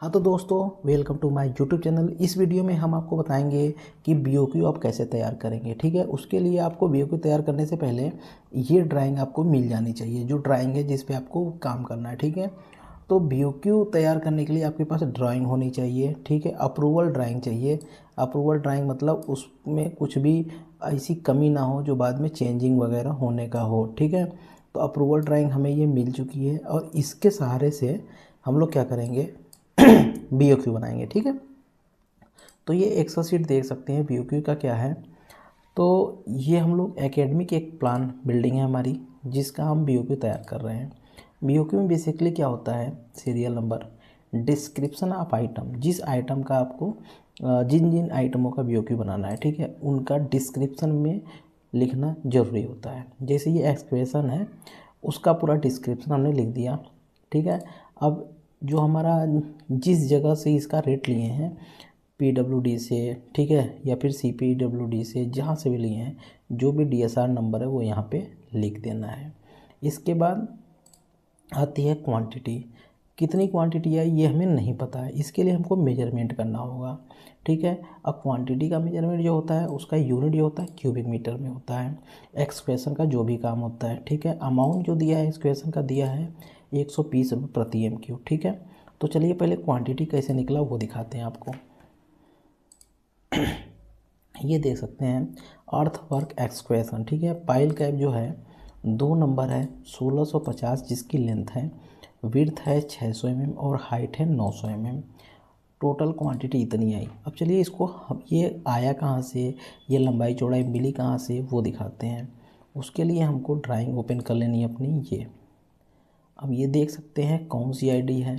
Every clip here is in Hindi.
हाँ तो दोस्तों, welcome to my YouTube channel. इस वीडियो में हम आपको बताएंगे कि बीओक्यू आप कैसे तैयार करेंगे। ठीक है, उसके लिए आपको बीओक्यू तैयार करने से पहले ये ड्राइंग आपको मिल जानी चाहिए, जो ड्राइंग है जिस पे आपको काम करना है। ठीक है, तो बीओक्यू तैयार करने के लिए आपके पास ड्राइंग होनी चाहिए। ठीक है, अप्रूवल ड्राइंग चाहिए। अप्रूवल ड्राइंग मतलब उसमें कुछ भी ऐसी कमी ना हो जो बाद में चेंजिंग वगैरह होने का हो। ठीक है, तो अप्रूवल ड्राइंग हमें ये मिल चुकी है और इसके सहारे से हम लोग क्या करेंगे, बीओक्यू बनाएंगे। ठीक है, तो ये एक्सेल शीट देख सकते हैं बीओक्यू का क्या है। तो ये हम लोग एकेडमी की एक प्लान बिल्डिंग है हमारी, जिसका हम बीओक्यू तैयार कर रहे हैं। बीओक्यू में बेसिकली क्या होता है, serial number, description of item, जिस आइटम का आपको जिन जिन आइटमों का बीओक्यू बनाना है, ठीक है, उनका डिस्क्रिप्शन में लिखना ज़रूरी होता है। जैसे ये एक्सप्रेशन है, उसका पूरा डिस्क्रिप्शन हमने लिख दिया। ठीक है, अब जो हमारा जिस जगह से इसका रेट लिए हैं, पीडब्ल्यूडी से, ठीक है, या फिर सीपीडब्ल्यूडी से, जहाँ से भी लिए हैं, जो भी डीएसआर नंबर है वो यहाँ पे लिख देना है। इसके बाद आती है क्वांटिटी। कितनी क्वांटिटी है ये हमें नहीं पता है, इसके लिए हमको मेजरमेंट करना होगा। ठीक है, अब क्वांटिटी का मेजरमेंट जो होता है उसका यूनिट जो होता है क्यूबिक मीटर में होता है। एक्सप्रेशन का जो भी काम होता है, ठीक है, अमाउंट जो दिया है एक्सप्रेशन का दिया है 120 रुपये प्रति MQ। ठीक है, तो चलिए पहले क्वांटिटी कैसे निकला वो दिखाते हैं आपको। ये देख सकते हैं अर्थ वर्क एक्सक्वेशन। ठीक है, पाइल कैप जो है 2 नंबर है 1650, जिसकी लेंथ है, विड्थ है 600 mm और हाइट है 900 mm। टोटल क्वांटिटी इतनी आई। अब चलिए इसको हम, ये आया कहाँ से, ये लंबाई चौड़ाई मिली कहाँ से, वो दिखाते हैं। उसके लिए हमको ड्राइंग ओपन कर लेनी है अपनी। ये अब ये देख सकते हैं कौन सी आईडी है।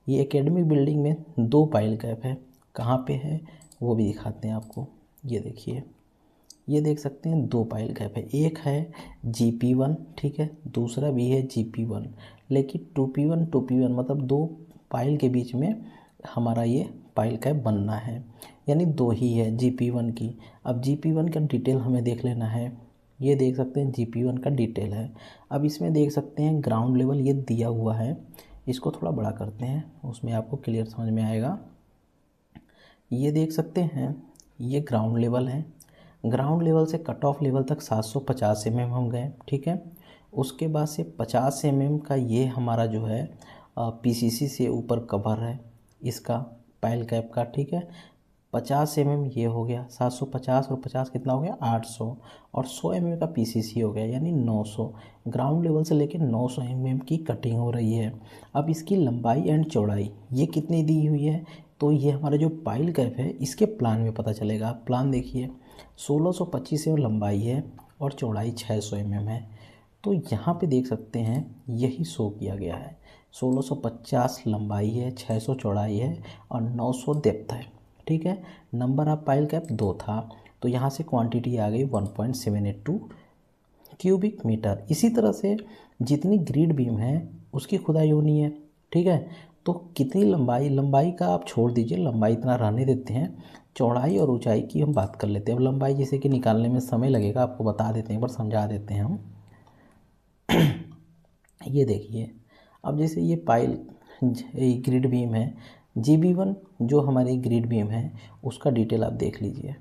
ये एकेडमिक बिल्डिंग में 2 पाइल कैप है, कहाँ पे है वो भी दिखाते हैं आपको। ये देखिए, ये देख सकते हैं 2 पाइल कैप है, एक है GP1, ठीक है, दूसरा भी है GP1। लेकिन 2P1 मतलब 2 पाइल के बीच में हमारा ये पाइल कैप बनना है, यानी 2 ही है GP1 की। अब GP1 का डिटेल हमें देख लेना है। ये देख सकते हैं GP1 का डिटेल है। अब इसमें देख सकते हैं ग्राउंड लेवल ये दिया हुआ है। इसको थोड़ा बड़ा करते हैं, उसमें आपको क्लियर समझ में आएगा। ये देख सकते हैं ये ग्राउंड लेवल है। ग्राउंड लेवल से कट ऑफ लेवल तक 750 mm हम गए। ठीक है, उसके बाद से 50 mm का ये हमारा जो है PCC से ऊपर कवर है इसका, पाइल कैप का। ठीक है, 50 mm ये हो गया 750 और 50 कितना हो गया 800, और 100 mm का PCC हो गया यानी 900। ग्राउंड लेवल से लेकर 900 mm की कटिंग हो रही है। अब इसकी लंबाई एंड चौड़ाई ये कितनी दी हुई है, तो ये हमारा जो पाइल कैप है इसके प्लान में पता चलेगा। प्लान देखिए, 1625 mm लंबाई है और चौड़ाई 600 mm है। तो यहाँ पे देख सकते हैं यही शो किया गया है, 1650 लंबाई है, 600 चौड़ाई है और 900 डेप्थ है। ठीक है, नंबर ऑफ पाइल कैप 2 था, तो यहाँ से क्वांटिटी आ गई 1.782 क्यूबिक मीटर। इसी तरह से जितनी ग्रिड बीम है उसकी खुदाई होनी है। ठीक है, तो कितनी लंबाई, लंबाई का आप छोड़ दीजिए, लंबाई इतना रहने देते हैं। चौड़ाई और ऊंचाई की हम बात कर लेते हैं। अब लंबाई जैसे कि निकालने में समय लगेगा, आपको बता देते हैं, एक बार समझा देते हैं हम। ये देखिए, अब जैसे ये पाइल ग्रिड बीम है, GB1 जो हमारी ग्रिड बीम है उसका डिटेल आप देख लीजिए।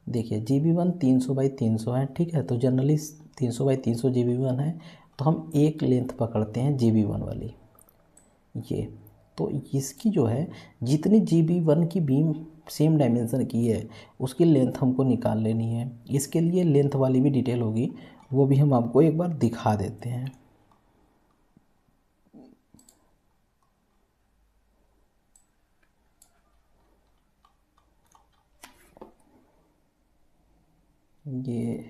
देखिए GB1 300x300 है। ठीक है, तो जनरली 300x300 GB1 है, तो हम एक लेंथ पकड़ते हैं GB1 वाली। ये तो इसकी जो है जितनी GB1 की बीम सेम डायमेंशन की है उसकी लेंथ हमको निकाल लेनी है। इसके लिए लेंथ वाली भी डिटेल होगी, वो भी हम आपको एक बार दिखा देते हैं। ये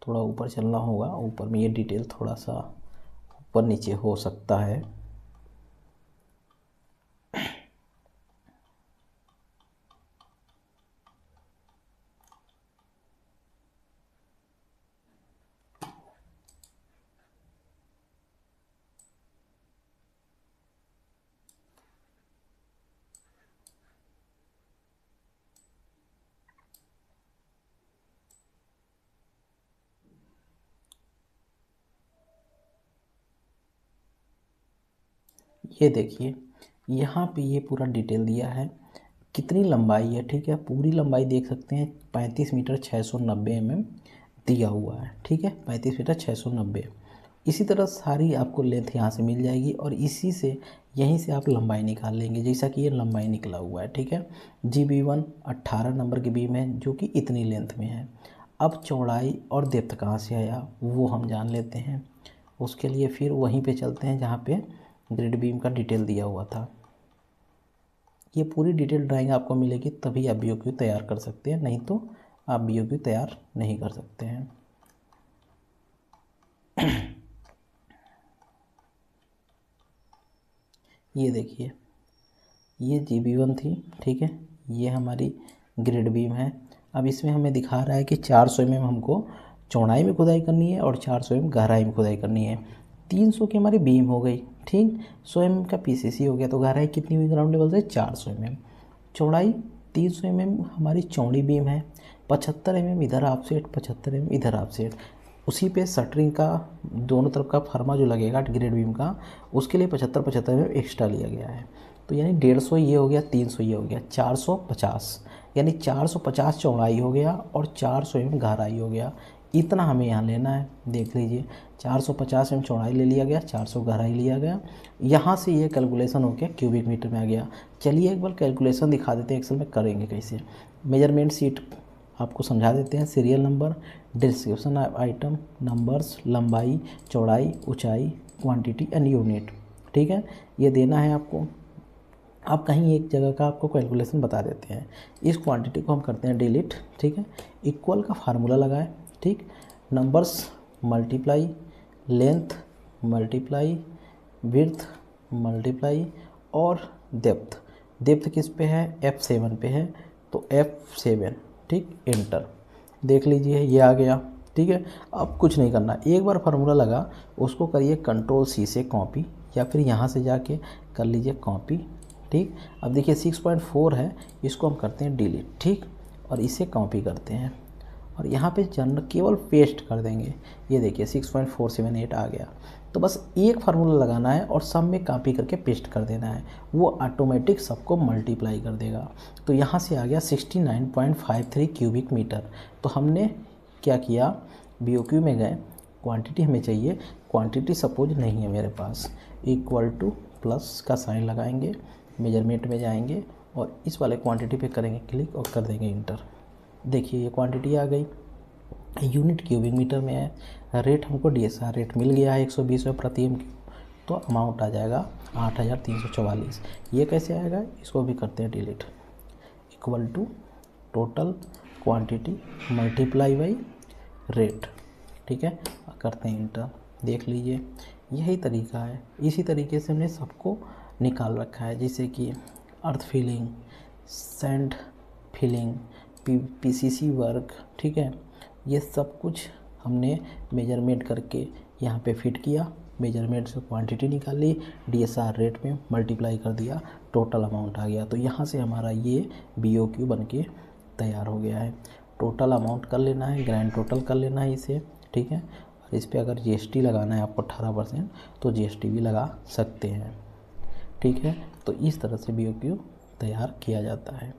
थोड़ा ऊपर चलना होगा, ऊपर में ये डिटेल थोड़ा सा ऊपर नीचे हो सकता है। ये देखिए, यहाँ पे ये पूरा डिटेल दिया है कितनी लंबाई है, ठीक है। पूरी लंबाई देख सकते हैं 35 मीटर 690 mm दिया हुआ है, ठीक है। 35 मीटर 690। इसी तरह सारी आपको लेंथ यहाँ से मिल जाएगी और इसी से यहीं से आप लंबाई निकाल लेंगे, जैसा कि ये लंबाई निकला हुआ है, ठीक है। GB1 18 नंबर की बीम है जो कि इतनी लेंथ में है। अब चौड़ाई और डेप्थ कहाँ से आया वो हम जान लेते हैं। उसके लिए फिर वहीं पे चलते हैं जहाँ पे ग्रिड बीम का डिटेल दिया हुआ था। ये पूरी डिटेल ड्राइंग आपको मिलेगी तभी आप BOQ तैयार कर सकते हैं, नहीं तो आप BOQ तैयार नहीं कर सकते हैं। ये देखिए, ये GB1 थी, ठीक है। ये हमारी ग्रिड बीम है। अब इसमें हमें दिखा रहा है कि 400 mm हमको चौड़ाई में खुदाई करनी है और 400 mm गहराई में खुदाई करनी है। 300 की हमारी बीम हो गई, ठीक। 100 mm का PCC हो गया, तो गहराई कितनी हुई ग्राउंड लेवल से 400 mm। चौड़ाई 300 mm हमारी चौड़ी बीम है। 75 mm इधर ऑफसेट, 75 mm इधर ऑफसेट। उसी पे शटरिंग का दोनों तरफ का फर्मा जो लगेगा ग्रिड बीम का, उसके लिए 75 mm एक्स्ट्रा लिया गया है। तो यानी 150 ये हो गया, 300 ये हो गया, 450, यानी 450 चौड़ाई हो गया और 400 mm गहराई हो गया। इतना हमें यहाँ लेना है, देख लीजिए। 450 mm चौड़ाई ले लिया गया, 400 गहराई लिया गया। यहाँ से ये कैलकुलेशन हो गया क्यूबिक मीटर में आ गया। चलिए एक बार कैलकुलेशन दिखा देते हैं एक्सेल में करेंगे कैसे। मेजरमेंट शीट आपको समझा देते हैं। Serial number, description item, numbers, लंबाई, चौड़ाई, ऊंचाई, क्वांटिटी एंड यूनिट, ठीक है। ये देना है आपको। आप कहीं एक जगह का आपको कैलकुलेशन बता देते हैं। इस क्वांटिटी को हम करते हैं डिलीट, ठीक है। इक्वल का फार्मूला लगाएं, ठीक। Numbers multiply length multiply width multiply और डेप्थ। डेप्थ किस पे है, F7 पे है, तो F7, ठीक। एंटर, देख लीजिए ये आ गया, ठीक है। अब कुछ नहीं करना, एक बार फार्मूला लगा उसको करिए Ctrl+C से कॉपी, या फिर यहाँ से जाके कर लीजिए कॉपी, ठीक। अब देखिए 6.4 है, इसको हम करते हैं डिलीट, ठीक। और इसे कॉपी करते हैं और यहाँ पे जनरल केवल पेस्ट कर देंगे। ये देखिए 6.478 आ गया। तो बस एक फार्मूला लगाना है और सब में कॉपी करके पेस्ट कर देना है, वो ऑटोमेटिक सबको मल्टीप्लाई कर देगा। तो यहाँ से आ गया 69.53 क्यूबिक मीटर। तो हमने क्या किया, BOQ में गए, क्वांटिटी हमें चाहिए, क्वांटिटी सपोज नहीं है मेरे पास, इक्वल टू प्लस का साइन लगाएंगे, मेजरमेंट में जाएंगे और इस वाले क्वांटिटी पे करेंगे क्लिक और कर देंगे इंटर। देखिए ये क्वांटिटी आ गई, यूनिट क्यूबिक मीटर में है। रेट हमको DSR रेट मिल गया है 120 प्रति MQ, तो अमाउंट आ जाएगा 8344। ये कैसे आएगा, इसको भी करते हैं delete. Equal to total quantity multiply by rate, ठीक है। करते हैं इंटर, देख लीजिए यही तरीका है। इसी तरीके से हमने सबको निकाल रखा है, जैसे कि earth filling, sand filling, PCC work, ठीक है। ये सब कुछ हमने मेजरमेंट करके यहाँ पे फिट किया, मेजरमेंट से क्वांटिटी निकाली, DSR रेट में मल्टीप्लाई कर दिया, टोटल अमाउंट आ गया। तो यहाँ से हमारा ये BOQ बन के तैयार हो गया है। टोटल अमाउंट कर लेना है, ग्रैंड टोटल कर लेना है इसे, ठीक है। और इस पर अगर GST लगाना है आपको 18%, तो GST भी लगा सकते हैं, ठीक है। तो इस तरह से BOQ तैयार किया जाता है।